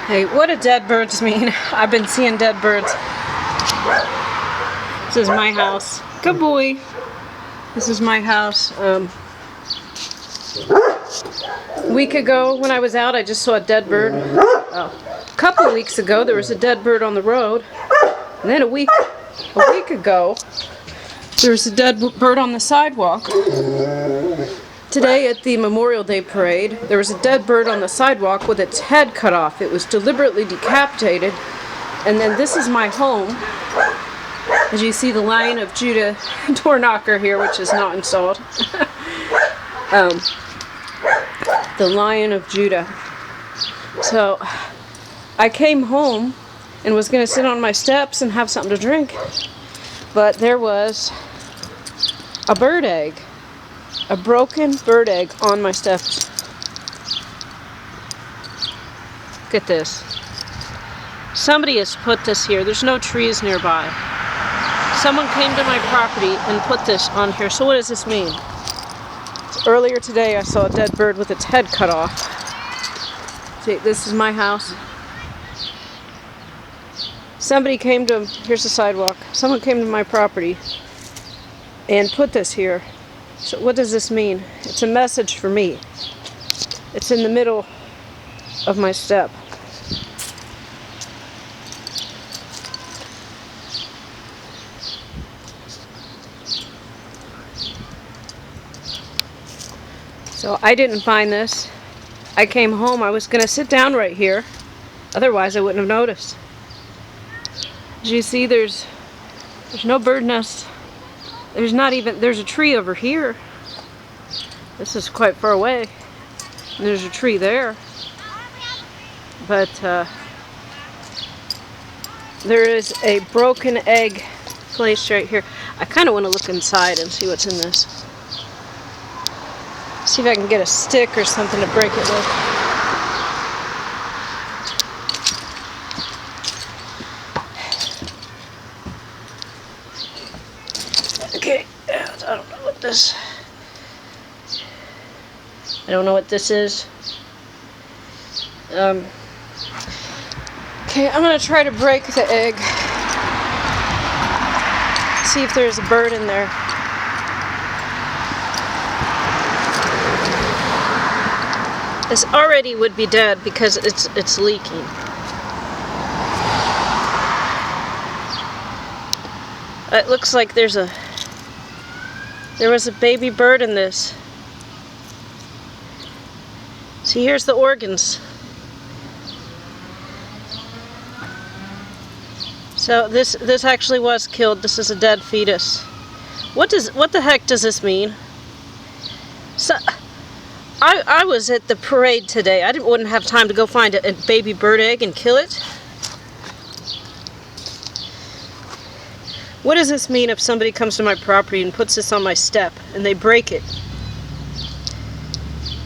Hey, what do dead birds mean? I've been seeing dead birds. This is my house. Good boy. This is my house. A week ago when I was out, I just saw a dead bird. A couple weeks ago, there was a dead bird on the road. And then a week ago, there was a dead bird on the sidewalk. Today at the Memorial Day parade, there was a dead bird on the sidewalk with its head cut off. It was deliberately decapitated. And then this is my home. As you see, the Lion of Judah door knocker here, which is not installed. The Lion of Judah. So I came home and was going to sit on my steps and have something to drink. But there was a bird egg. A broken bird egg on my steps. Look at this. Somebody has put this here. There's no trees nearby. Someone came to my property and put this on here. So what does this mean? So earlier today I saw a dead bird with its head cut off. See, this is my house. Somebody came to, here's the sidewalk. Someone came to my property and put this here. So what does this mean? It's a message for me. It's in the middle of my step. So I didn't find this. I came home. I was going to sit down right here. Otherwise I wouldn't have noticed. As you see, there's no bird nest. There's a tree over here. This is quite far away. And there's a tree there. But there is a broken egg placed right here. I kind of want to look inside and see what's in this. See if I can get a stick or something to break it with. Okay, I don't know what this is. Okay, I'm gonna try to break the egg. See if there's a bird in there. This already would be dead because it's leaking. It looks like there was a baby bird in this. See, here's the organs. So this actually was killed. This is a dead fetus. What the heck does this mean? So I was at the parade today. I wouldn't have time to go find a baby bird egg and kill it. What does this mean if somebody comes to my property and puts this on my step and they break it?